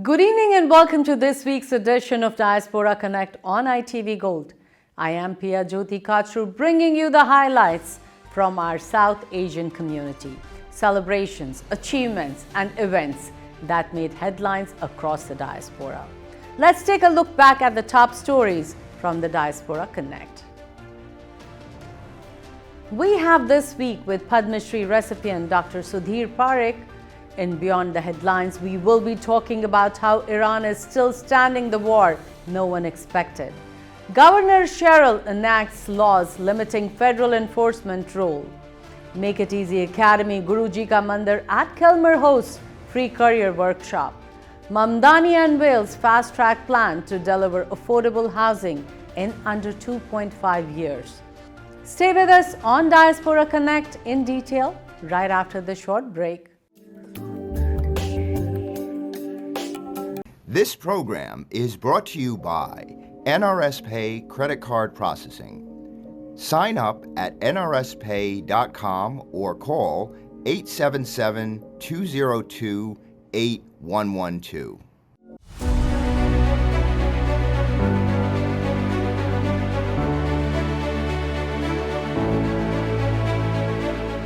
Good evening and welcome to this week's edition of Diaspora Connect on ITV Gold. I am Pia Jyoti Kachru, bringing you the highlights from our South Asian community, celebrations, achievements and events that made headlines across the diaspora. Let's take a look back at the top stories from the Diaspora Connect. We have this week with Padma Shri recipient Dr. Sudhir Parekh. In Beyond the Headlines, we will be talking about how Iran is still standing the war no one expected. Governor Cheryl enacts laws limiting federal enforcement role. Make It Easy Academy Guruji Ka Mandir at Kelmer hosts free career workshop. Mamdani unveils fast-track plan to deliver affordable housing in under 2.5 years. Stay with us on Diaspora Connect in detail right after the short break. This program is brought to you by NRS Pay Credit Card Processing. Sign up at nrspay.com or call 877-202-8112.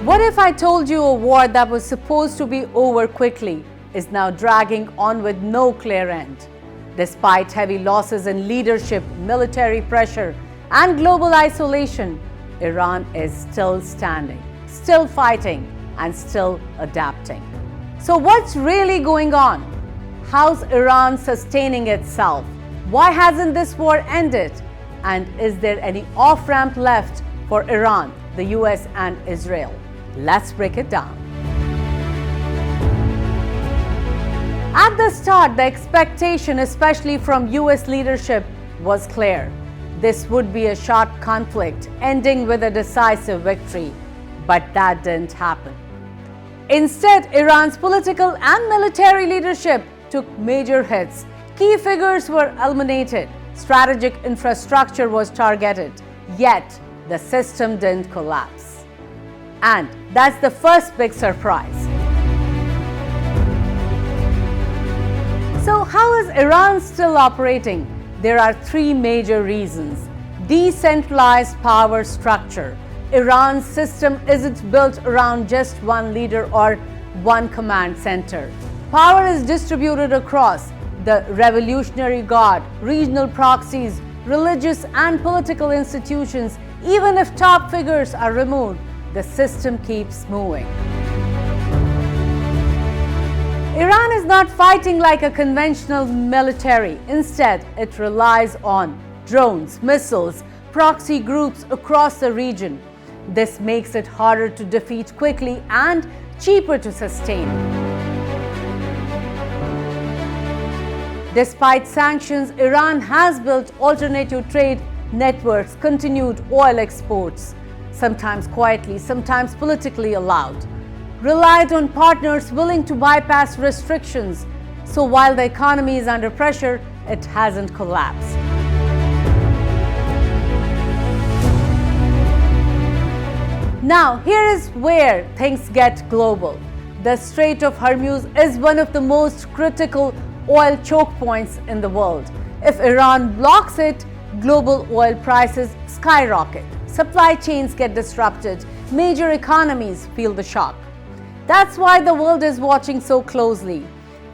What if I told you a war that was supposed to be over quickly is now dragging on with no clear end? Despite heavy losses in leadership, military pressure, and global isolation, Iran is still standing, still fighting, and still adapting. So what's really going on? How's Iran sustaining itself? Why hasn't this war ended? And is there any off-ramp left for Iran, the US, and Israel? Let's break it down. At the start, the expectation, especially from US leadership, was clear. This would be a short conflict, ending with a decisive victory. But that didn't happen. Instead, Iran's political and military leadership took major hits. Key figures were eliminated. Strategic infrastructure was targeted. Yet, the system didn't collapse. And that's the first big surprise. So how is Iran still operating? There are three major reasons. Decentralized power structure. Iran's system isn't built around just one leader or one command center. Power is distributed across the Revolutionary Guard, regional proxies, religious and political institutions. Even if top figures are removed, the system keeps moving. Iran is not fighting like a conventional military. Instead, it relies on drones, missiles, proxy groups across the region. This makes it harder to defeat quickly and cheaper to sustain. Despite sanctions, Iran has built alternative trade networks, continued oil exports, sometimes quietly, sometimes politically allowed, relied on partners willing to bypass restrictions. So while the economy is under pressure, it hasn't collapsed. Now, here is where things get global. The Strait of Hormuz is one of the most critical oil choke points in the world. If Iran blocks it, global oil prices skyrocket. Supply chains get disrupted. Major economies feel the shock. That's why the world is watching so closely.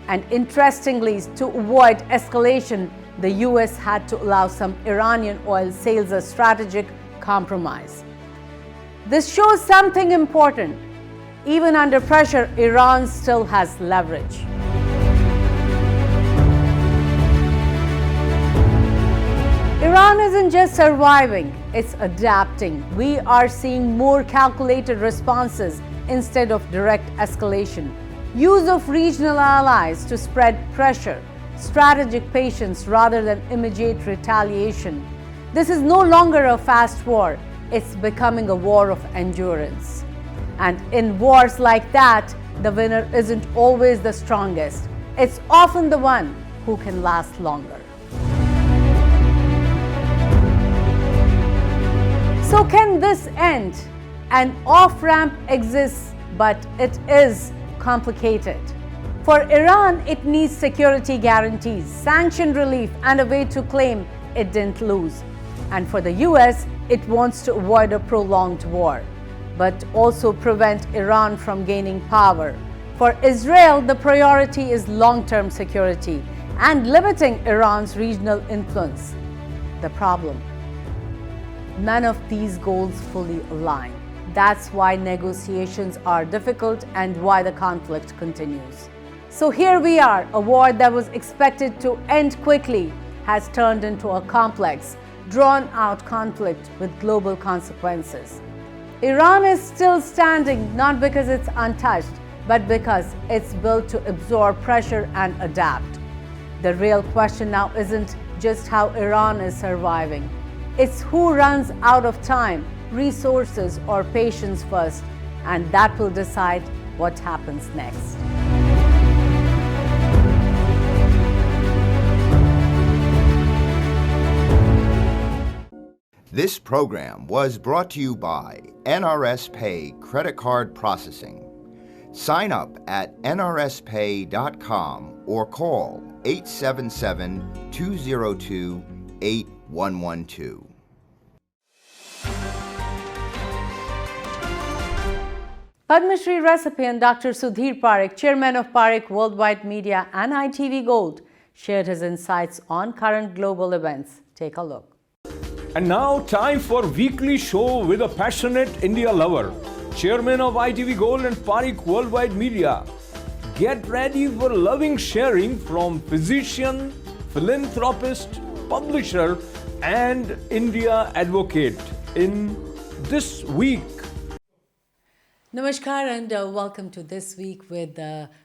And interestingly, to avoid escalation, the US had to allow some Iranian oil sales a strategic compromise. This shows something important. Even under pressure, Iran still has leverage. Iran isn't just surviving, it's adapting. We are seeing more calculated responses instead of direct escalation. Use of regional allies to spread pressure, strategic patience rather than immediate retaliation. This is no longer a fast war, it's becoming a war of endurance. And in wars like that, the winner isn't always the strongest. It's often the one who can last longer. So can this end? An off-ramp exists, but it is complicated. For Iran, it needs security guarantees, sanction relief, and a way to claim it didn't lose. And for the US, it wants to avoid a prolonged war, but also prevent Iran from gaining power. For Israel, the priority is long-term security and limiting Iran's regional influence. The problem: none of these goals fully align. That's why negotiations are difficult and why the conflict continues. So here we are, a war that was expected to end quickly has turned into a complex, drawn-out conflict with global consequences. Iran is still standing not because it's untouched, but because it's built to absorb pressure and adapt. The real question now isn't just how Iran is surviving. It's who runs out of time, resources, or patience first, and that will decide what happens next. This program was brought to you by NRS Pay Credit Card Processing. Sign up at nrspay.com or call 877-202-8112. Padma Shri recipient Dr. Sudhir Parekh, chairman of Parekh Worldwide Media and ITV Gold, shared his insights on current global events. Take a look. And now, time for weekly show with a passionate India lover, chairman of ITV Gold and Parekh Worldwide Media. Get ready for loving sharing from physician, philanthropist, publisher, and India advocate in This Week. Namaskar and welcome to This Week with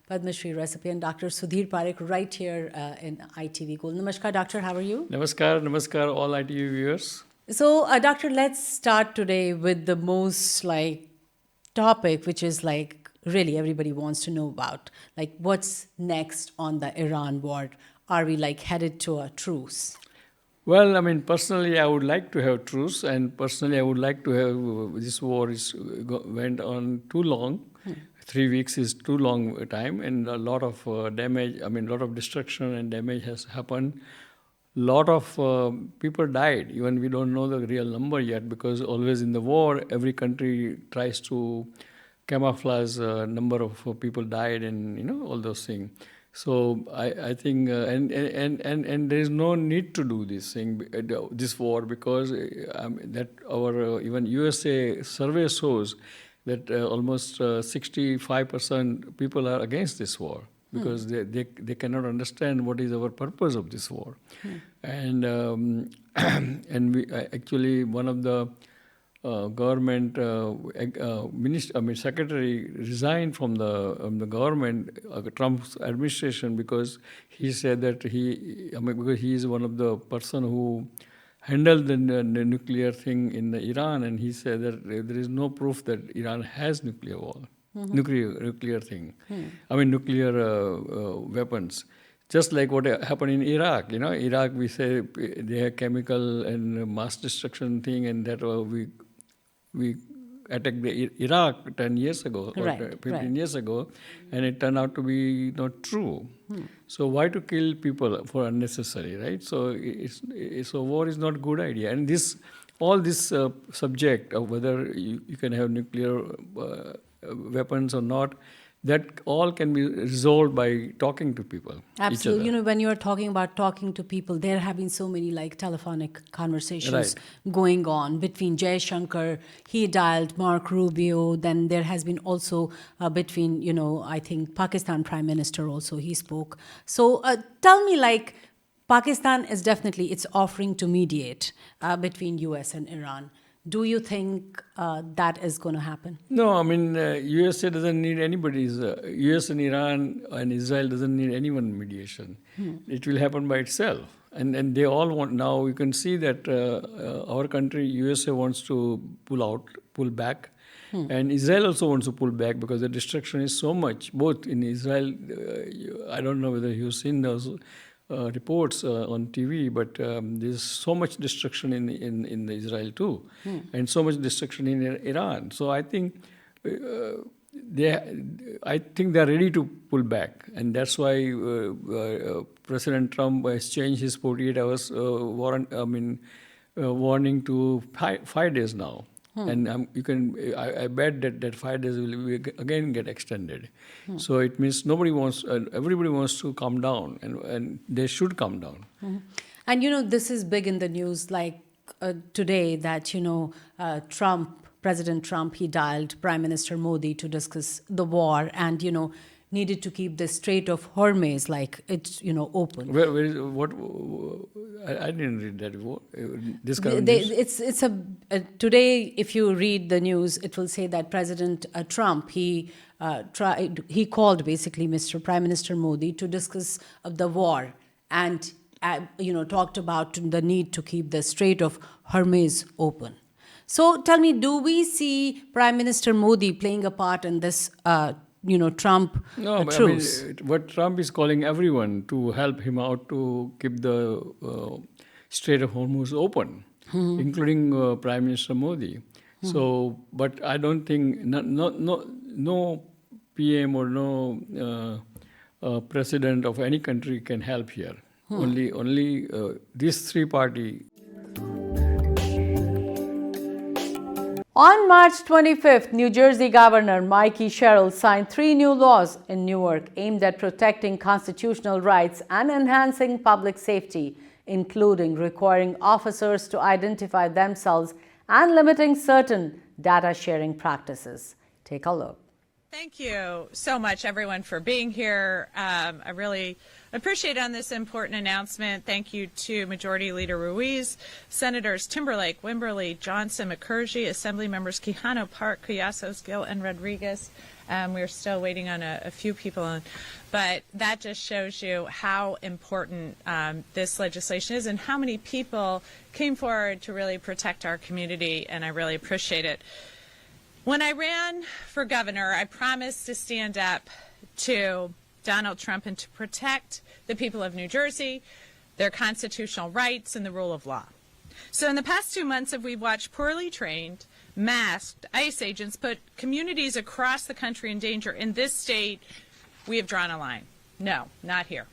Padma Shri recipient Dr. Sudhir Parekh right here in ITV Gold. Namaskar, doctor, how are you? Namaskar, all ITV viewers. So, doctor, let's start today with the most topic, which is really everybody wants to know about. What's next on the Iran war? Are we headed to a truce? Well, personally, I would like to have truce, and personally, I would like to have this war went on too long. 3 weeks is too long a time, and a lot of damage. A lot of destruction and damage has happened. Lot of people died. Even we don't know the real number yet, because always in the war, every country tries to camouflage number of people died, and all those things. So I think, and there is no need to do this thing, this war, because that our even USA survey shows that almost 65% people are against this war, because they cannot understand what is our purpose of this war, and we actually one of the government secretary resigned from the government, Trump's administration, because he said that because he is one of the person who handled the nuclear thing in Iran, and he said that there is no proof that Iran has nuclear war, nuclear thing. Nuclear weapons. Just like what happened in Iraq, Iraq, we say they have chemical and mass destruction thing, and that we attacked Iraq 10 years ago or 15 years ago, and it turned out to be not true. So why to kill people for unnecessary, right? So so war is not a good idea. And all this subject of whether you can have nuclear weapons or not, that all can be resolved by talking to people. Absolutely. When you're talking about talking to people, there have been so many telephonic conversations going on between Jay Shankar, he dialed Mark Rubio, then there has been also between, I think Pakistan Prime Minister also, he spoke. So tell me, Pakistan is definitely, it's offering to mediate between US and Iran. Do you think that is going to happen? No, USA doesn't need anybody's. US and Iran and Israel doesn't need anyone mediation. It will happen by itself. And they all want, now you can see that our country, USA, wants to pull back. And Israel also wants to pull back, because the destruction is so much. Both in Israel, I don't know whether you've seen those reports on TV, but there's so much destruction in Israel too, and so much destruction in Iran. So I think I think they're ready to pull back, and that's why President Trump has changed his 48 hours warning to 5 days now. And I bet that 5 days will again get extended. So it means everybody wants to calm down, and they should calm down. And this is big in the news, like today, that President Trump, he dialed Prime Minister Modi to discuss the war, and needed to keep the Strait of Hormuz, like it's open. Where is what? I didn't read that. This kind of news? It's today. If you read the news, it will say that President Trump, he called basically Mr. Prime Minister Modi to discuss the war, and talked about the need to keep the Strait of Hormuz open. So tell me, do we see Prime Minister Modi playing a part in this Trump truce? What Trump is calling everyone to help him out to keep the Strait of Hormuz open, including Prime Minister Modi. So, but I don't think no PM or no president of any country can help here. Only these three parties. On March 25th, New Jersey Governor Mikey Sherrill signed 3 new laws in Newark aimed at protecting constitutional rights and enhancing public safety, including requiring officers to identify themselves and limiting certain data sharing practices. Take a look. Thank you so much, everyone, for being here. I really appreciate on this important announcement. Thank you to Majority Leader Ruiz, Senators Timberlake, Wimberly, Johnson, McCurgy, Assembly Members Quijano, Park, Cuyasos, Gill, and Rodriguez. We're still waiting on a few people, but that just shows you how important this legislation is and how many people came forward to really protect our community, and I really appreciate it. When I ran for governor, I promised to stand up to Donald Trump and to protect the people of New Jersey, their constitutional rights, and the rule of law. So in the past 2 months, we've watched poorly trained, masked ICE agents put communities across the country in danger. In this state, we have drawn a line. No, not here.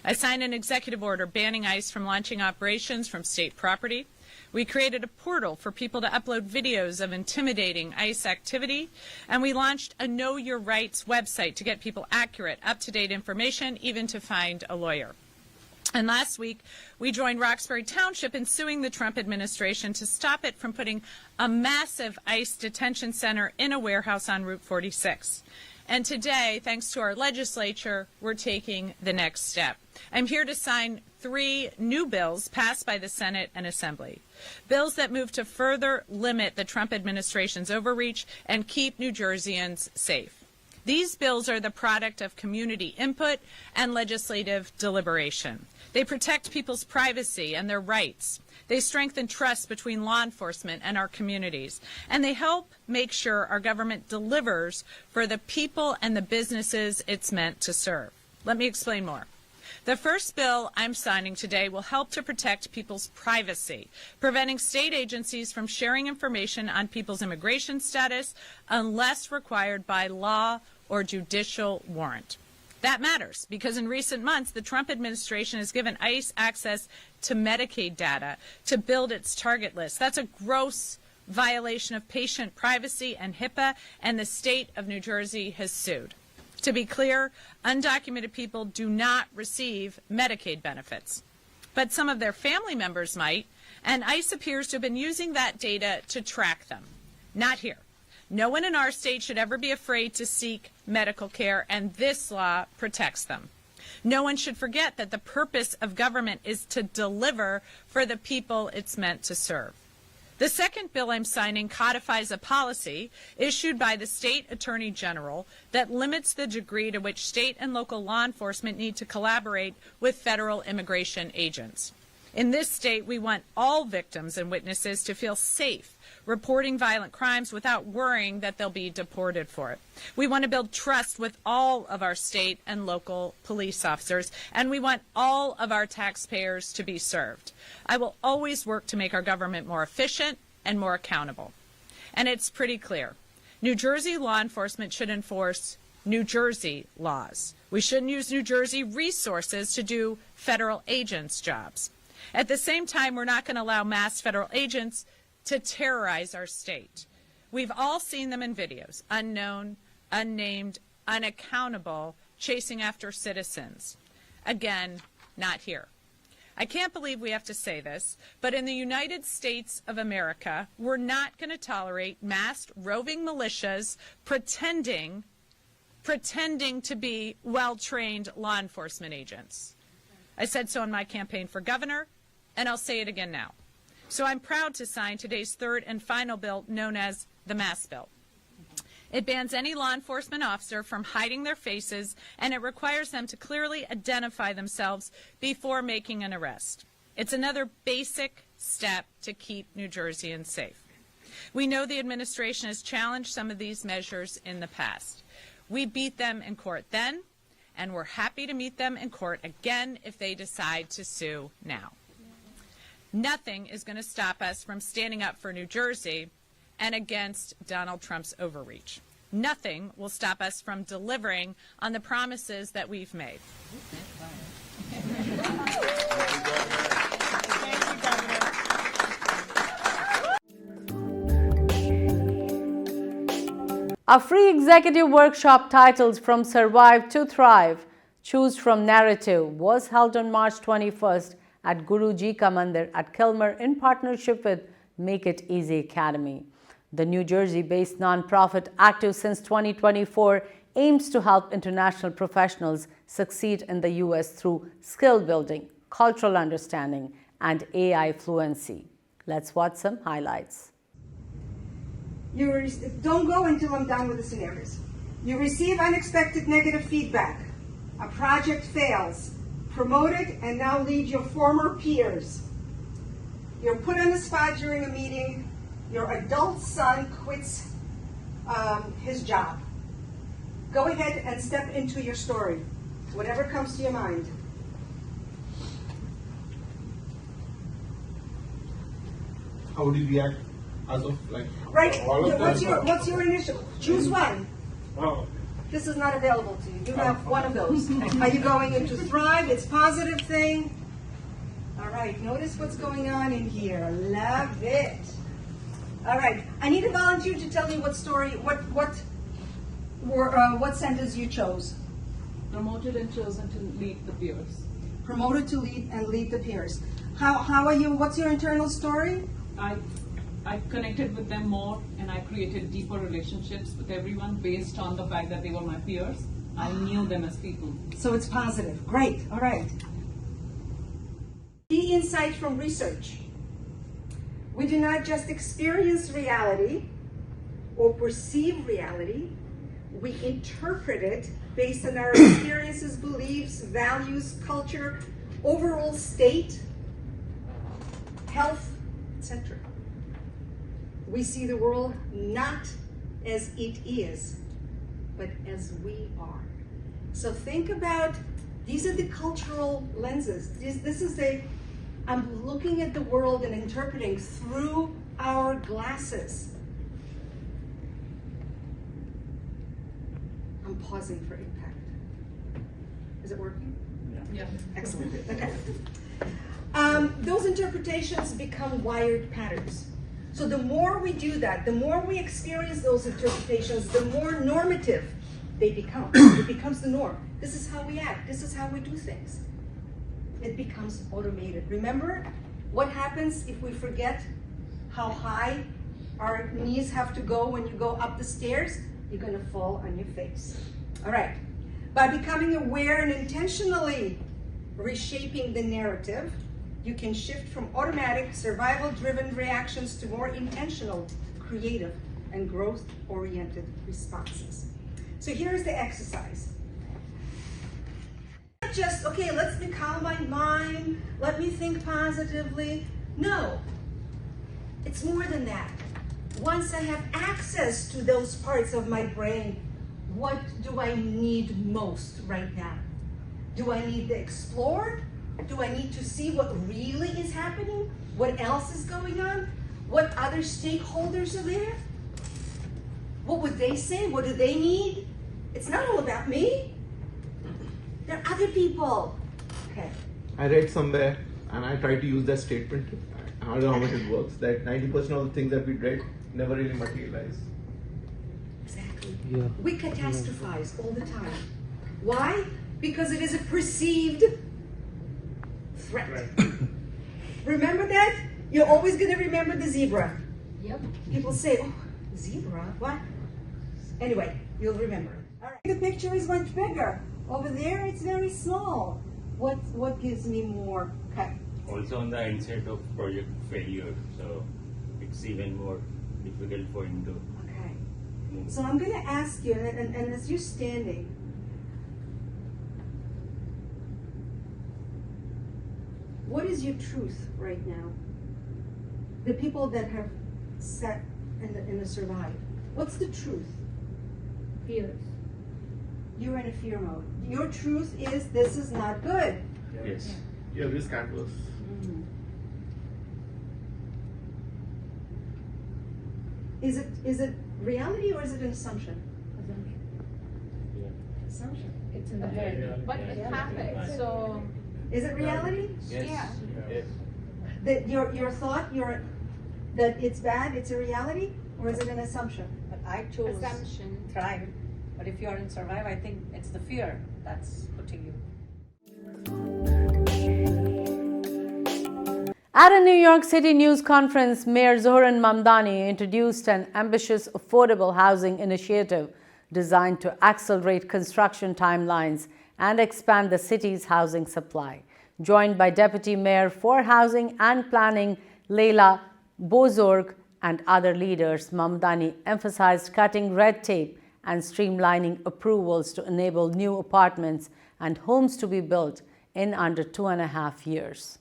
I signed an executive order banning ICE from launching operations from state property. We created a portal for people to upload videos of intimidating ICE activity, and we launched a Know Your Rights website to get people accurate, up-to-date information, even to find a lawyer. And last week, we joined Roxbury Township in suing the Trump administration to stop it from putting a massive ICE detention center in a warehouse on Route 46. And today, thanks to our legislature, we're taking the next step. I'm here to sign 3 new bills passed by the Senate and Assembly. Bills that move to further limit the Trump administration's overreach and keep New Jerseyans safe. These bills are the product of community input and legislative deliberation. They protect people's privacy and their rights. They strengthen trust between law enforcement and our communities. And they help make sure our government delivers for the people and the businesses it's meant to serve. Let me explain more. The first bill I'm signing today will help to protect people's privacy, preventing state agencies from sharing information on people's immigration status unless required by law or judicial warrant. That matters because in recent months, the Trump administration has given ICE access to Medicaid data to build its target list. That's a gross violation of patient privacy and HIPAA, and the state of New Jersey has sued. To be clear, undocumented people do not receive Medicaid benefits, but some of their family members might, and ICE appears to have been using that data to track them. Not here. No one in our state should ever be afraid to seek medical care, and this law protects them. No one should forget that the purpose of government is to deliver for the people it's meant to serve. The second bill I'm signing codifies a policy issued by the state attorney general that limits the degree to which state and local law enforcement need to collaborate with federal immigration agents. In this state, we want all victims and witnesses to feel safe reporting violent crimes without worrying that they'll be deported for it. We want to build trust with all of our state and local police officers, and we want all of our taxpayers to be served. I will always work to make our government more efficient and more accountable. And it's pretty clear. New Jersey law enforcement should enforce New Jersey laws. We shouldn't use New Jersey resources to do federal agents' jobs. At the same time, we're not going to allow masked federal agents to terrorize our state. We've all seen them in videos, unknown, unnamed, unaccountable, chasing after citizens. Again, not here. I can't believe we have to say this, but in the United States of America, we're not going to tolerate masked roving militias pretending to be well-trained law enforcement agents. I said so in my campaign for governor, and I'll say it again now. So I'm proud to sign today's third and final bill known as the Mask Bill. It bans any law enforcement officer from hiding their faces, and it requires them to clearly identify themselves before making an arrest. It's another basic step to keep New Jerseyans safe. We know the administration has challenged some of these measures in the past. We beat them in court then, and we're happy to meet them in court again if they decide to sue now. Nothing is going to stop us from standing up for New Jersey and against Donald Trump's overreach. Nothing will stop us from delivering on the promises that we've made. A free executive workshop titled From Survive to Thrive, Choose from Narrative was held on March 21st at Guru Ji Ka Mandir at Kilmer in partnership with Make It Easy Academy. The New Jersey-based nonprofit, active since 2024, aims to help international professionals succeed in the U.S. through skill building, cultural understanding, and AI fluency. Let's watch some highlights. Don't go until I'm done with the scenarios. You receive unexpected negative feedback. A project fails. Promoted and now lead your former peers. You're put on the spot during a meeting. Your adult son quits his job. Go ahead and step into your story, whatever comes to your mind. How would you react as of like Right. all of What's your initial? Choose one. Oh. This is not available to you. You have one of those. Are you going into thrive? It's positive thing. All right. Notice what's going on in here. Love it. All right. I need a volunteer to tell me what story, what sentence you chose. Promoted and chosen to lead the peers. Promoted to lead and lead the peers. How are you? What's your internal story? I connected with them more and I created deeper relationships with everyone based on the fact that they were my peers. I knew them as people. So it's positive. Great. All right. Key insight from research. We do not just experience reality or perceive reality. We interpret it based on our experiences, beliefs, values, culture, overall state, health, etc. We see the world not as it is, but as we are. So think about, these are the cultural lenses. This is I'm looking at the world and interpreting through our glasses. I'm pausing for impact. Is it working? Yeah. Excellent. Okay. Those interpretations become wired patterns. So the more we do that, the more we experience those interpretations, the more normative they become. It becomes the norm. This is how we act. This is how we do things. It becomes automated. Remember what happens if we forget how high our knees have to go when you go up the stairs? You're going to fall on your face. All right. By becoming aware and intentionally reshaping the narrative, you can shift from automatic, survival-driven reactions to more intentional, creative, and growth-oriented responses. So here's the exercise. Not just, okay, let's calm my mind, let me think positively. No, it's more than that. Once I have access to those parts of my brain, what do I need most right now? Do I need to explore? Do I need to see what really is happening? What else is going on? What other stakeholders are there? What would they say? What do they need? It's not all about me. There are other people. Okay. I read somewhere, and I try to use that statement. I don't know how much it works. That 90% of the things that we read never really materialize. Exactly. Yeah. We catastrophize all the time. Why? Because it is a perceived threat. Right. Remember that? You're always going to remember the zebra. Yep. People say, oh, zebra, what? Anyway, you'll remember. All right. The picture is much bigger. Over there, it's very small. What gives me more? Okay. Also on the mindset of project failure, so it's even more difficult for him to Okay. move. So I'm going to ask you, and as you're standing, what is your truth right now? The people that have sat in the survive, what's the truth? Fears. You're in a fear mode. Your truth is this is not good. Yes. Yeah, risk adverse. Is it reality or is it an assumption? Yeah. Assumption. It's in the head. But it happened, so Is it reality? Yes. Yeah. Yes. That your thought, that it's bad, it's a reality, or is it an assumption? But I chose assumption. thrive. But if you're in survive, I think it's the fear that's putting you. At a New York City news conference, Mayor Zohran Mamdani introduced an ambitious affordable housing initiative designed to accelerate construction timelines and expand the city's housing supply. Joined by Deputy Mayor for Housing and Planning Leila Bozorg and other leaders, Mamdani emphasized cutting red tape and streamlining approvals to enable new apartments and homes to be built in under 2.5 years.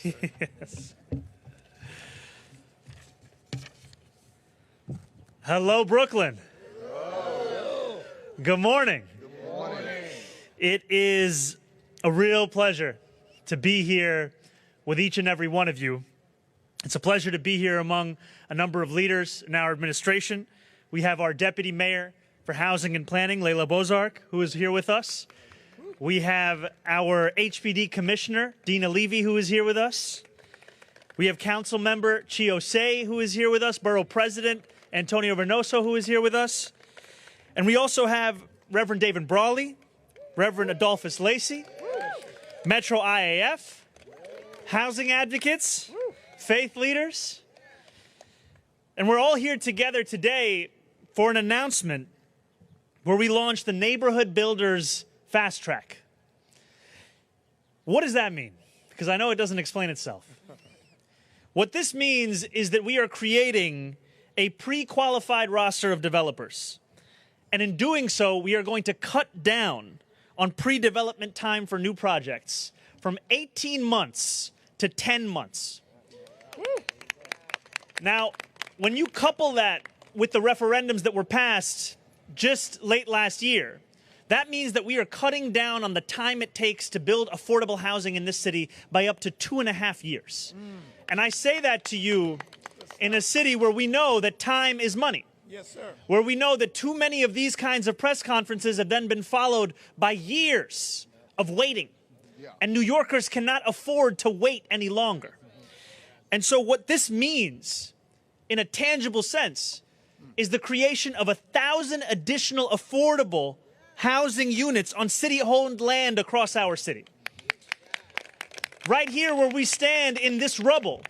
Yes. Hello, Brooklyn. Hello. Good morning. Good morning. It is a real pleasure to be here with each and every one of you. It's a pleasure to be here among a number of leaders in our administration. We have our Deputy Mayor for Housing and Planning, Leila Bozorg, who is here with us. We have our HPD Commissioner, Dina Levy, who is here with us. We have Council Member Chio Say, who is here with us, Borough President Antonio Reynoso, who is here with us. And we also have Reverend David Brawley, Reverend Adolphus Lacey, Metro IAF, housing advocates, faith leaders. And we're all here together today for an announcement where we launched the Neighborhood Builders Fast Track. What does that mean? Because I know it doesn't explain itself. What this means is that we are creating a pre-qualified roster of developers. And in doing so, we are going to cut down on pre-development time for new projects from 18 months to 10 months. Now, when you couple that with the referendums that were passed just late last year, that means that we are cutting down on the time it takes to build affordable housing in this city by up to 2.5 years. And I say that to you in a city where we know that time is money. Yes, sir. Where we know that too many of these kinds of press conferences have then been followed by years of waiting. Yeah. And New Yorkers cannot afford to wait any longer. And so what this means, in a tangible sense, is the creation of 1,000 additional affordable housing units on city-owned land across our city. Right here where we stand in this rubble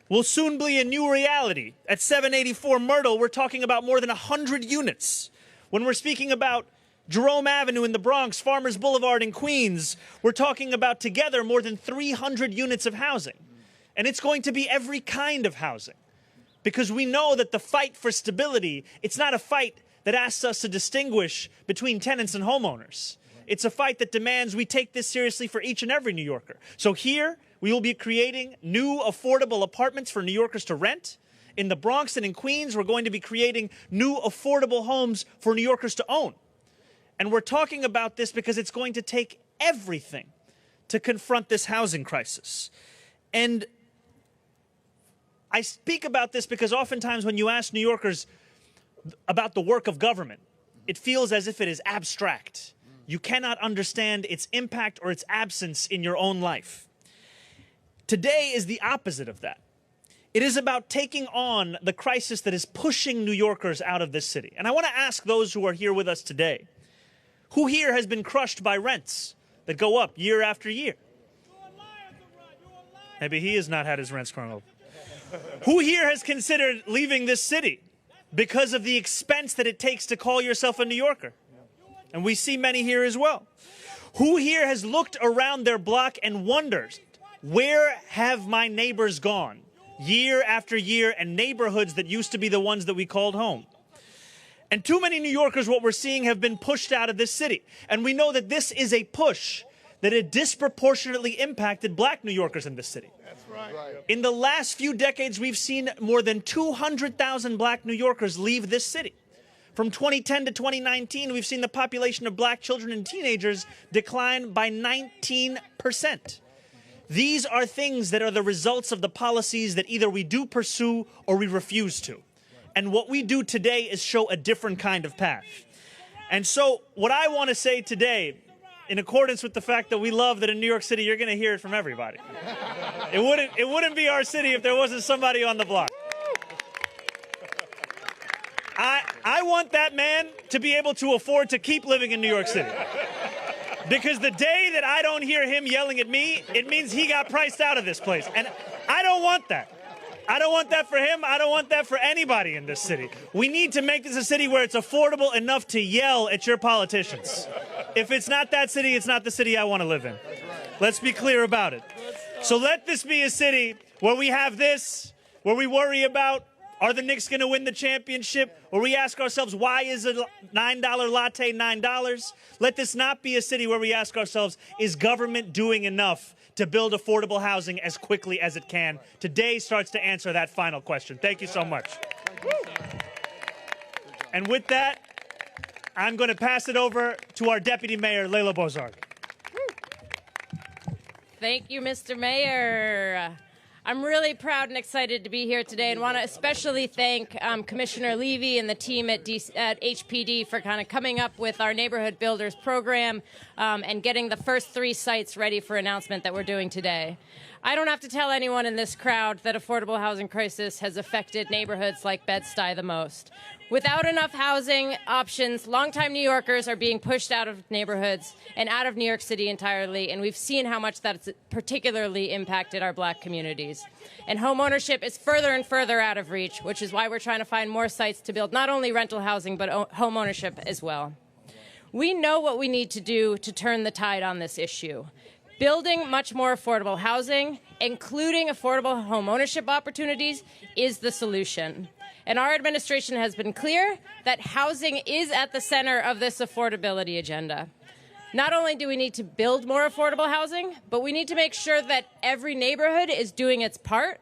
will soon be a new reality. At 784 Myrtle, we're talking about more than 100 units. When we're speaking about Jerome Avenue in the Bronx, Farmers Boulevard in Queens, we're talking about together more than 300 units of housing. And it's going to be every kind of housing. Because we know that the fight for stability, it's not a fight that asks us to distinguish between tenants and homeowners. It's a fight that demands we take this seriously for each and every New Yorker. So here, we will be creating new affordable apartments for New Yorkers to rent. In the Bronx and in Queens, we're going to be creating new affordable homes for New Yorkers to own. And we're talking about this because it's going to take everything to confront this housing crisis. And I speak about this because oftentimes when you ask New Yorkers about the work of government, it feels as if it is abstract. You cannot understand its impact or its absence in your own life. Today is the opposite of that. It is about taking on the crisis that is pushing New Yorkers out of this city. And I want to ask those who are here with us today, who here has been crushed by rents that go up year after year? Maybe he has not had his rents going up. Who here has considered leaving this city because of the expense that it takes to call yourself a New Yorker? And we see many here as well. Who here has looked around their block and wonders, where have my neighbors gone year after year, and neighborhoods that used to be the ones that we called home? And too many New Yorkers, what we're seeing, have been pushed out of this city. And we know that this is a push that had disproportionately impacted black New Yorkers in this city. That's right. In the last few decades, we've seen more than 200,000 black New Yorkers leave this city. From 2010 to 2019, we've seen the population of black children and teenagers decline by 19%. These are things that are the results of the policies that either we do pursue or we refuse to. And what we do today is show a different kind of path. And so what I want to say today, in accordance with the fact that we love that in New York City, you're going to hear it from everybody. It wouldn't be our city if there wasn't somebody on the block. I want that man to be able to afford to keep living in New York City. Because the day that I don't hear him yelling at me, it means he got priced out of this place. And I don't want that. I don't want that for him. I don't want that for anybody in this city. We need to make this a city where it's affordable enough to yell at your politicians. If it's not that city, it's not the city I want to live in. Let's be clear about it. So let this be a city where we have this, where we worry about, are the Knicks going to win the championship? Or we ask ourselves, why is a $9 latte $9? Let this not be a city where we ask ourselves, is government doing enough to build affordable housing as quickly as it can? Today starts to answer that final question. Thank you so much. And with that, I'm going to pass it over to our Deputy Mayor, Layla Bozard. Thank you, Mr. Mayor. I'm really proud and excited to be here today and want to especially thank Commissioner Levy and the team at HPD for kind of coming up with our Neighborhood Builders program and getting the first 3 sites ready for announcement that we're doing today. I don't have to tell anyone in this crowd that affordable housing crisis has affected neighborhoods like Bed-Stuy the most. Without enough housing options, longtime New Yorkers are being pushed out of neighborhoods and out of New York City entirely, and we've seen how much that's particularly impacted our black communities. And homeownership is further and further out of reach, which is why we're trying to find more sites to build not only rental housing, but homeownership as well. We know what we need to do to turn the tide on this issue. Building much more affordable housing, including affordable homeownership opportunities, is the solution. And our administration has been clear that housing is at the center of this affordability agenda. Not only do we need to build more affordable housing, but we need to make sure that every neighborhood is doing its part,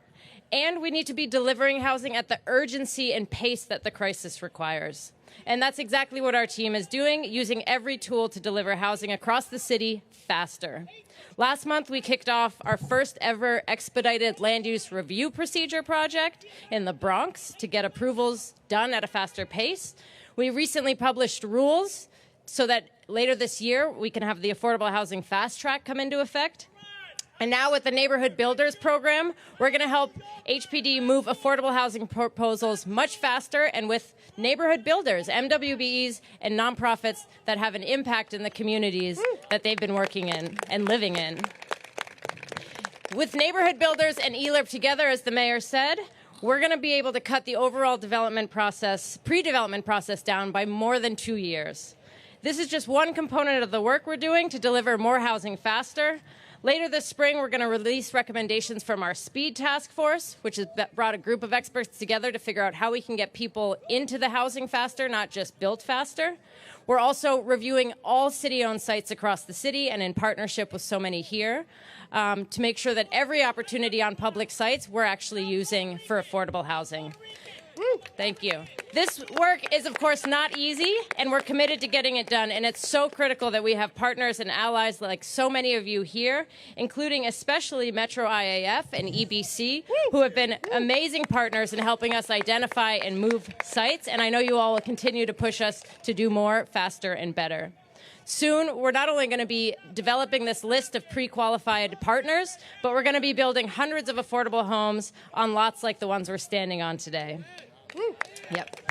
and we need to be delivering housing at the urgency and pace that the crisis requires. And that's exactly what our team is doing, using every tool to deliver housing across the city faster. Last month, we kicked off our first ever expedited land use review procedure project in the Bronx to get approvals done at a faster pace. We recently published rules so that later this year, we can have the Affordable Housing Fast Track come into effect. And now with the Neighborhood Builders program, we're going to help HPD move affordable housing proposals much faster and with neighborhood builders, MWBEs, and nonprofits that have an impact in the communities that they've been working in and living in. With Neighborhood Builders and ELIRP together, as the mayor said, we're going to be able to cut the overall development process, pre-development process down by more than 2 years. This is just one component of the work we're doing to deliver more housing faster. Later this spring, we're going to release recommendations from our SPEED task force, which has brought a group of experts together to figure out how we can get people into the housing faster, not just built faster. We're also reviewing all city-owned sites across the city and in partnership with so many here to make sure that every opportunity on public sites we're actually using for affordable housing. Thank you. This work is, of course, not easy, and we're committed to getting it done. And it's so critical that we have partners and allies like so many of you here, including especially Metro IAF and EBC, who have been amazing partners in helping us identify and move sites. And I know you all will continue to push us to do more, faster, and better. Soon, we're not only going to be developing this list of pre-qualified partners, but we're going to be building hundreds of affordable homes on lots like the ones we're standing on today. Yep.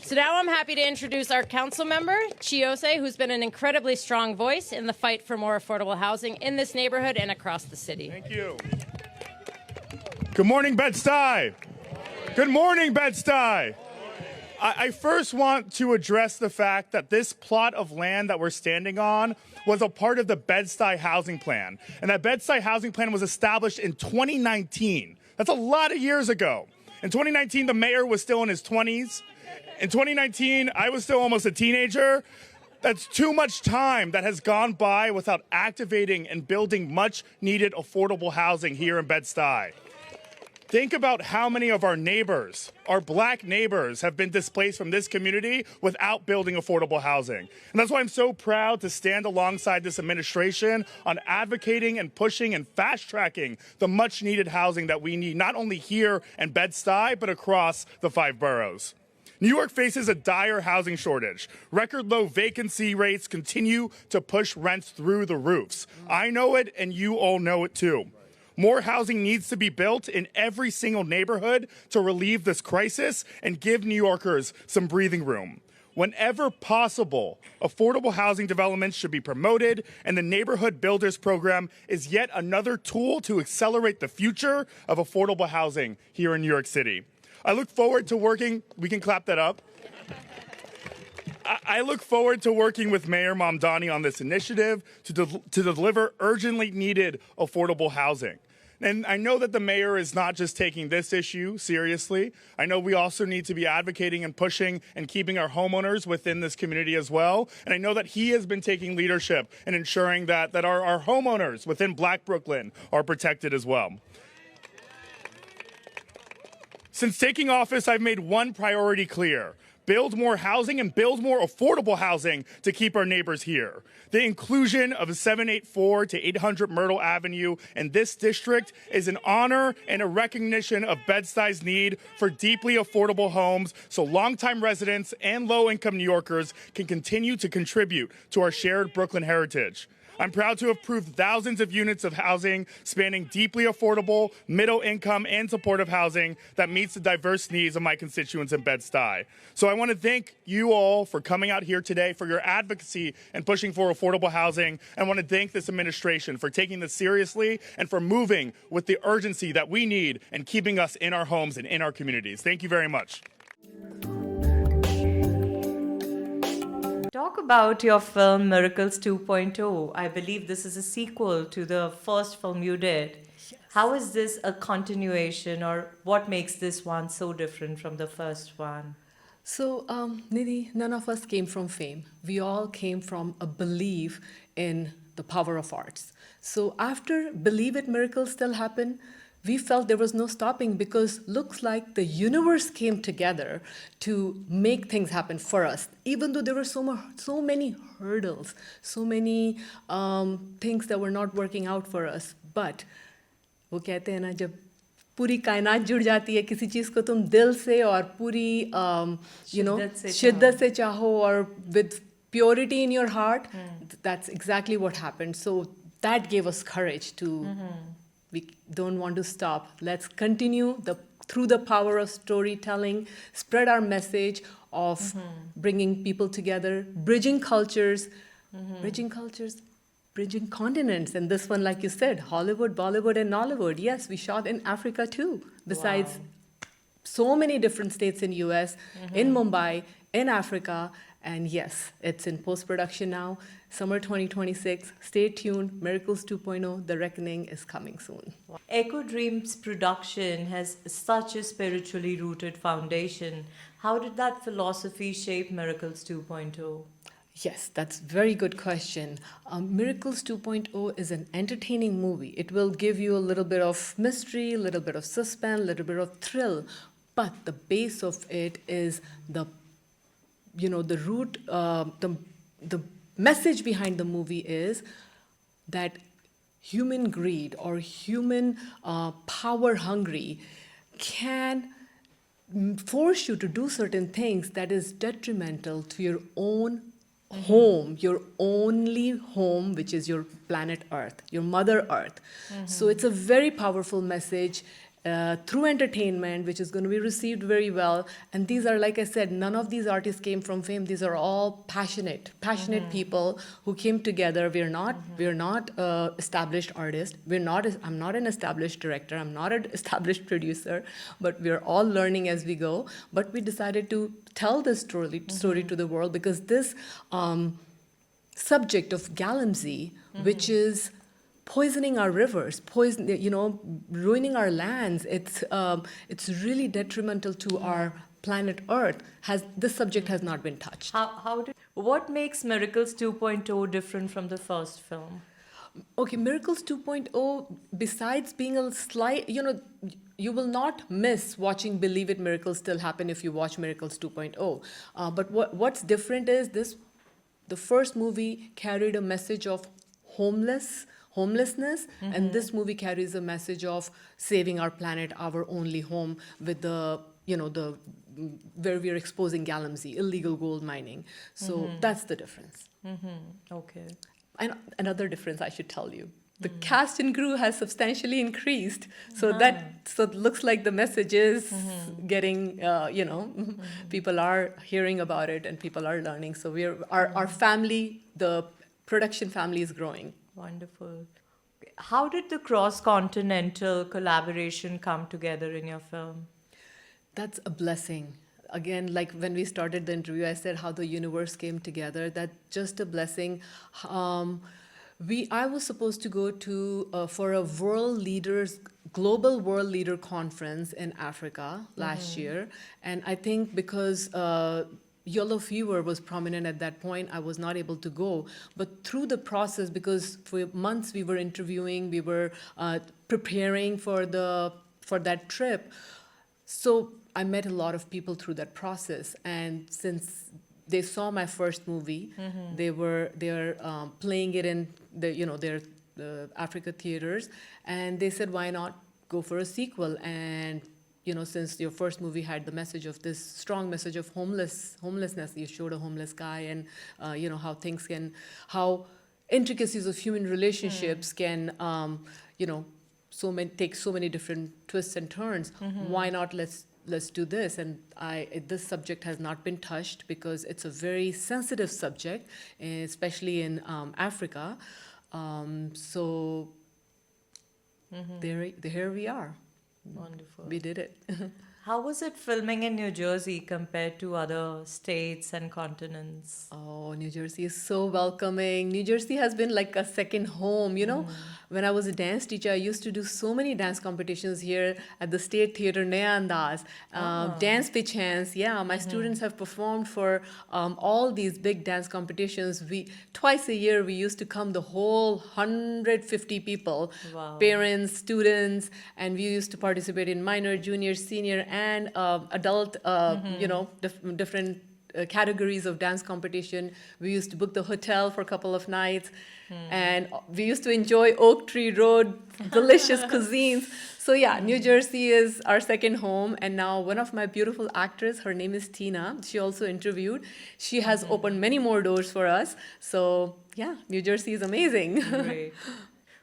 So now I'm happy to introduce our council member, Chiose, who's been an incredibly strong voice in the fight for more affordable housing in this neighborhood and across the city. Thank you. Good morning, Bed-Stuy. Good morning, Bed-Stuy. I first want to address the fact that this plot of land that we're standing on was a part of the Bed-Stuy housing plan. And that Bed-Stuy housing plan was established in 2019. That's a lot of years ago. In 2019, the mayor was still in his 20s. In 2019, I was still almost a teenager. That's too much time that has gone by without activating and building much needed affordable housing here in Bed-Stuy. Think about how many of our neighbors, our black neighbors, have been displaced from this community without building affordable housing. And that's why I'm so proud to stand alongside this administration on advocating and pushing and fast-tracking the much-needed housing that we need, not only here in Bed-Stuy, but across the 5 boroughs. New York faces a dire housing shortage. Record low vacancy rates continue to push rents through the roofs. I know it, and you all know it too. More housing needs to be built in every single neighborhood to relieve this crisis and give New Yorkers some breathing room. Whenever possible, affordable housing developments should be promoted, and the Neighborhood Builders Program is yet another tool to accelerate the future of affordable housing here in New York City. I look forward to working, we can clap that up. I look forward to working with Mayor Mamdani on this initiative to deliver urgently needed affordable housing. And I know that the mayor is not just taking this issue seriously. I know we also need to be advocating and pushing and keeping our homeowners within this community as well. And I know that he has been taking leadership in ensuring that our homeowners within Black Brooklyn are protected as well. Since taking office, I've made one priority clear: build more housing and build more affordable housing to keep our neighbors here. The inclusion of 784 to 800 Myrtle Avenue in this district is an honor and a recognition of Bed-Stuy's need for deeply affordable homes so longtime residents and low-income New Yorkers can continue to contribute to our shared Brooklyn heritage. I'm proud to have approved thousands of units of housing spanning deeply affordable, middle income, and supportive housing that meets the diverse needs of my constituents in Bed-Stuy. So I want to thank you all for coming out here today, for your advocacy and pushing for affordable housing. And I want to thank this administration for taking this seriously and for moving with the urgency that we need and keeping us in our homes and in our communities. Thank you very much. Talk about your film Miracles 2.0. I believe this is a sequel to the first film you did. Yes. How is this a continuation, or what makes this one so different from the first one? So, Nidhi, none of us came from fame. We all came from a belief in the power of arts. So after Believe It, Miracles Still Happen, we felt there was no stopping, because looks like the universe came together to make things happen for us, even though there were so many hurdles, so many things that were not working out for us. But वो कहते हैं ना, जब पूरी कायनात जुड़ जाती है किसी चीज़ को तुम दिल से और पूरी शिद्दत से चाहो और with purity in your heart, that's exactly what happened. So that gave us courage to we don't want to stop. Let's continue through the power of storytelling, spread our message of bringing people together, bridging cultures, bridging continents. And this one, like you said, Hollywood, Bollywood, and Nollywood. Yes, we shot in Africa too, besides so many different states in US, in Mumbai, in Africa. And yes, it's in post-production now. Summer 2026. Stay tuned. Miracles 2.0, The Reckoning is coming soon. Echo Dreams production has such a spiritually rooted foundation. How did that philosophy shape Miracles 2.0? Yes, that's a very good question. Miracles 2.0 is an entertaining movie. It will give you a little bit of mystery, a little bit of suspense, a little bit of thrill. but the base of it is the the root, the message behind the movie is that human greed or human power hungry can force you to do certain things that is detrimental to your own home, your only home, which is your planet Earth, your Mother Earth. So it's a very powerful message through entertainment, which is going to be received very well. And these are, like I said, none of these artists came from fame. These are all passionate people who came together. We're not established artists. I'm not an established director. I'm not an established producer. But we're all learning as we go. But we decided to tell this story to the world because this subject of galamsey, which is poisoning our rivers, ruining our lands. It's really detrimental to our planet Earth. This subject has not been touched. What makes Miracles 2.0 different from the first film? Okay, Miracles 2.0, besides being a slight, you will not miss watching Believe It, Miracles Still Happen if you watch Miracles 2.0. But what's different is the first movie carried a message of homelessness, and this movie carries a message of saving our planet, our only home, with the where we are exposing galamsey, illegal gold mining. So that's the difference. Okay. And another difference I should tell you. The cast and crew has substantially increased, so it looks like the message is getting, people are hearing about it and people are learning. So our family, the production family is growing. Wonderful. How did the cross-continental collaboration come together in your film? That's a blessing. Again, like when we started the interview, I said how the universe came together. That's just a blessing. I was supposed to go to for a global world leader conference in Africa last year, and I think because yellow fever was prominent at that point, I was not able to go. But through the process, because for months we were interviewing, we were preparing for that trip, so I met a lot of people through that process. And since they saw my first movie, they're playing it in their Africa theaters, and they said, why not go for a sequel? And since your first movie had the message of this strong message of homelessness, you showed a homeless guy, and how intricacies of human relationships can take so many different twists and turns. Why not let's do this? And this subject has not been touched because it's a very sensitive subject, especially in Africa. So here we are. Wonderful. We did it. How was it filming in New Jersey compared to other states and continents? Oh, New Jersey is so welcoming. New Jersey has been like a second home. When I was a dance teacher, I used to do so many dance competitions here at the State Theatre Naya Andaz. Dance Pe Chance. Yeah, my students have performed for all these big dance competitions. Twice a year, we used to come, the whole 150 people, parents, students, and we used to participate in minor, junior, senior, and adult, different categories of dance competition. We used to book the hotel for a couple of nights, and we used to enjoy Oak Tree Road, delicious cuisines. So yeah, New Jersey is our second home. And now one of my beautiful actors, her name is Tina. She also interviewed. She has opened many more doors for us. So yeah, New Jersey is amazing. Great.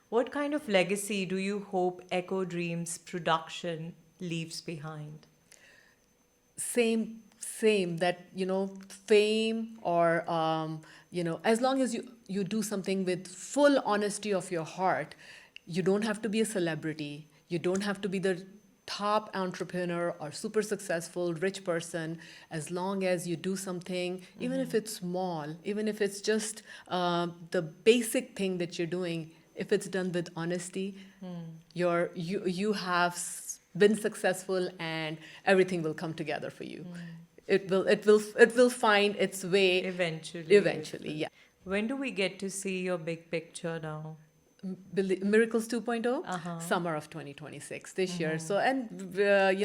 What kind of legacy do you hope Echo Dreams production leaves behind? Same, that, fame or, as long as you do something with full honesty of your heart, you don't have to be a celebrity. You don't have to be the top entrepreneur or super successful rich person. As long as you do something, even if it's small, even if it's just the basic thing that you're doing, if it's done with honesty, you have been successful, and everything will come together for you. It will find its way eventually. Yeah. When do we get to see your big picture now? Miracles 2.0, summer of 2026 this year. So, and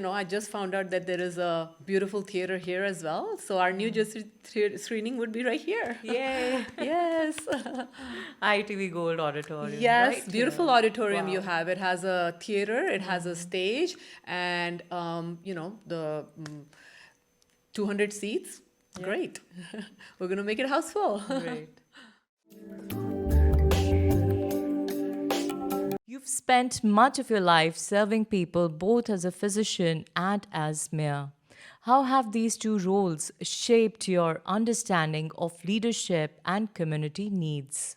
I just found out that there is a beautiful theater here as well. So our New Jersey screening would be right here. Yay! Yes. ITV Gold Auditorium. Yes, right beautiful here. auditorium Wow. you have. It has a theater, it has a stage, and the 200 seats. Yeah. Great. We're gonna make it house full. Great. You've spent much of your life serving people both as a physician and as mayor. How have these two roles shaped your understanding of leadership and community needs?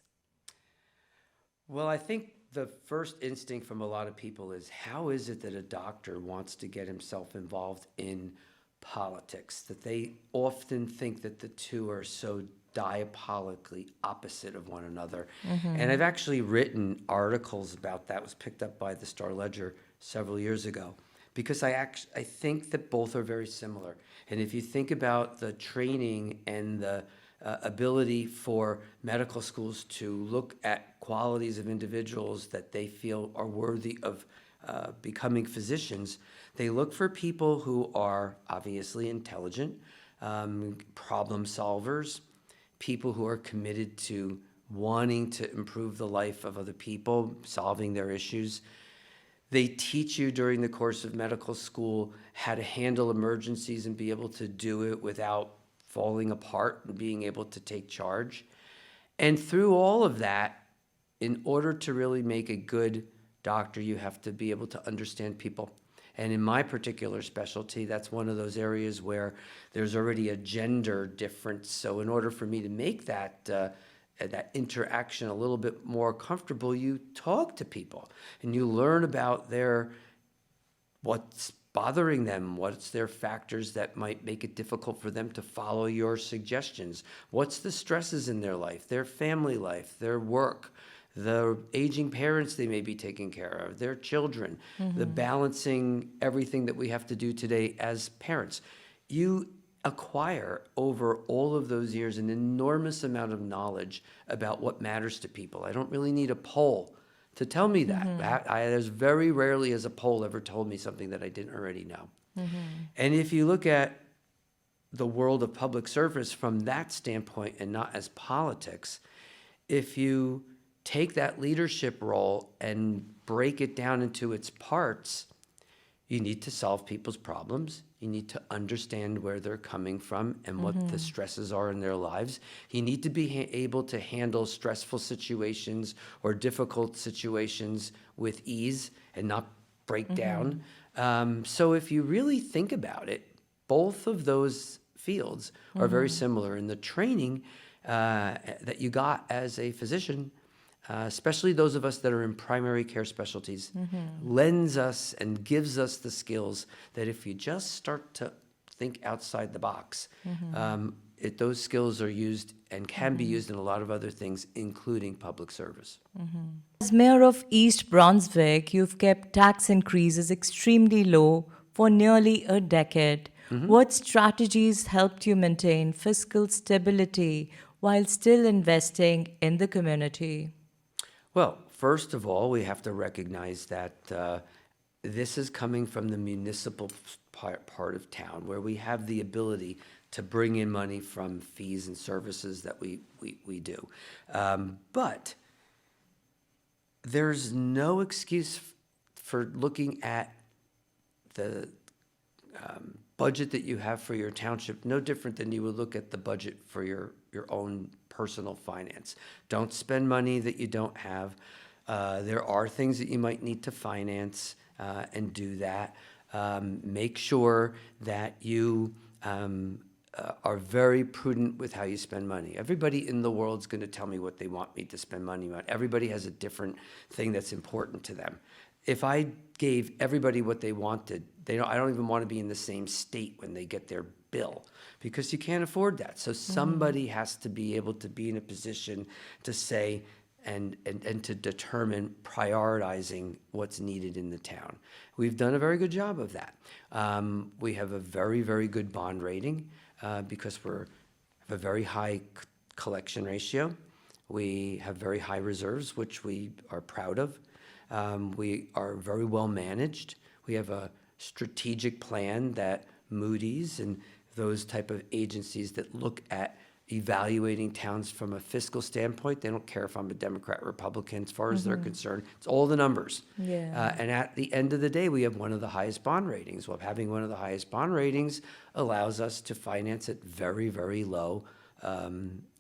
Well, I think the first instinct from a lot of people is how is it that a doctor wants to get himself involved in politics? That they often think that the two are so diabolically opposite of one another. And I've actually written articles about that. It was picked up by the Star Ledger several years ago because I think that both are very similar. And if you think about the training and the ability for medical schools to look at qualities of individuals that they feel are worthy of becoming physicians, they look for people who are obviously intelligent, problem solvers, people who are committed to wanting to improve the life of other people, solving their issues. They teach you during the course of medical school how to handle emergencies and be able to do it without falling apart and being able to take charge. And through all of that, in order to really make a good doctor, you have to be able to understand people. And in my particular specialty, that's one of those areas where there's already a gender difference. So in order for me to make that interaction a little bit more comfortable, you talk to people and you learn about what's bothering them, what's their factors that might make it difficult for them to follow your suggestions, what's the stresses in their life, their family life, their work, the aging parents they may be taking care of, their children, the balancing everything that we have to do today as parents. You acquire over all of those years an enormous amount of knowledge about what matters to people. I don't really need a poll to tell me that. There's very rarely has a poll ever told me something that I didn't already know. And if you look at the world of public service from that standpoint and not as politics, if you take that leadership role and break it down into its parts, you need to solve people's problems. You need to understand where they're coming from and what the stresses are in their lives. You need to be able to handle stressful situations or difficult situations with ease and not break down. So if you really think about it, both of those fields are very similar. And the training that you got as a physician, especially those of us that are in primary care specialties, lends us and gives us the skills that if you just start to think outside the box, those skills are used and can be used in a lot of other things, including public service. As mayor of East Brunswick, you've kept tax increases extremely low for nearly a decade. What strategies helped you maintain fiscal stability while still investing in the community? Well, first of all, we have to recognize that this is coming from the municipal part of town where we have the ability to bring in money from fees and services that we do. But there's no excuse for looking at the budget that you have for your township, no different than you would look at the budget for your own personal finance. Don't spend money that you don't have. There are things that you might need to finance and do that. Make sure that you are very prudent with how you spend money. Everybody in the world's going to tell me what they want me to spend money on. Everybody has a different thing that's important to them. If I gave everybody what they wanted, I don't even want to be in the same state when they get their bill because you can't afford that. So somebody has to be able to be in a position to say and to determine prioritizing what's needed in the town. We've done a very good job of that. We have a very, very good bond rating because we have a very high collection ratio. We have very high reserves, which we are proud of. We are very well managed. We have a strategic plan that Moody's and those type of agencies that look at evaluating towns from a fiscal standpoint, they don't care if I'm a Democrat or Republican as far as they're concerned. It's all the numbers. Yeah. And at the end of the day, we have one of the highest bond ratings. Well, having one of the highest bond ratings allows us to finance at very, very low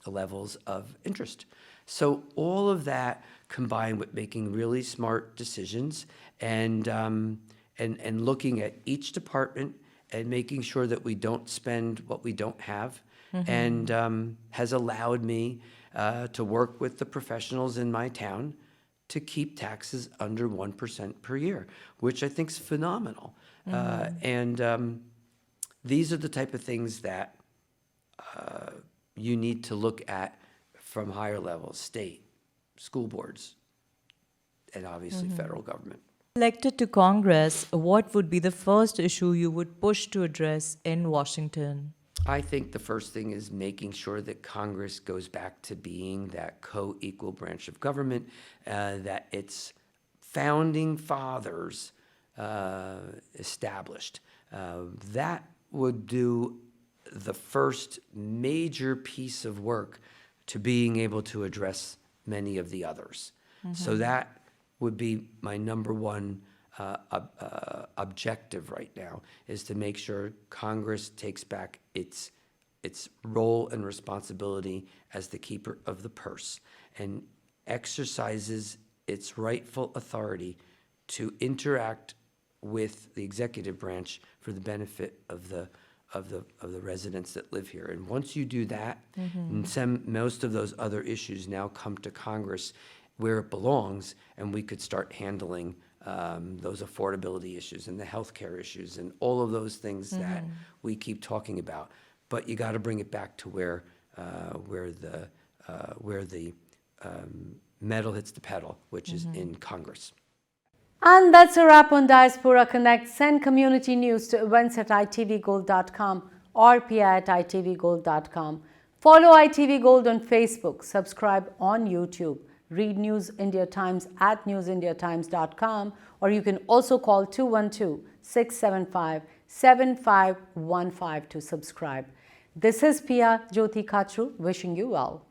levels of interest. So all of that combined with making really smart decisions and looking at each department and making sure that we don't spend what we don't have, and has allowed me to work with the professionals in my town to keep taxes under 1% per year, which I think is phenomenal. These are the type of things that you need to look at from higher levels, state, school boards, and obviously federal government. Elected to Congress, what would be the first issue you would push to address in Washington? I think the first thing is making sure that Congress goes back to being that co-equal branch of government, that its founding fathers established. That would do the first major piece of work to being able to address many of the others. So that would be my number one objective right now, is to make sure Congress takes back its role and responsibility as the keeper of the purse and exercises its rightful authority to interact with the executive branch for the benefit of the residents that live here. And once you do that, and most of those other issues now come to Congress where it belongs, and we could start handling those affordability issues and the healthcare issues and all of those things that we keep talking about. But you got to bring it back to where the metal hits the pedal, which is in Congress. And that's a wrap on Diaspora Connect. Send community news to events@itvgold.com or pi@itvgold.com. Follow ITV Gold on Facebook. Subscribe on YouTube. Read News India Times at newsindiatimes.com, or you can also call 212-675-7515 to subscribe. This is Pia Jyoti Kachru wishing you well.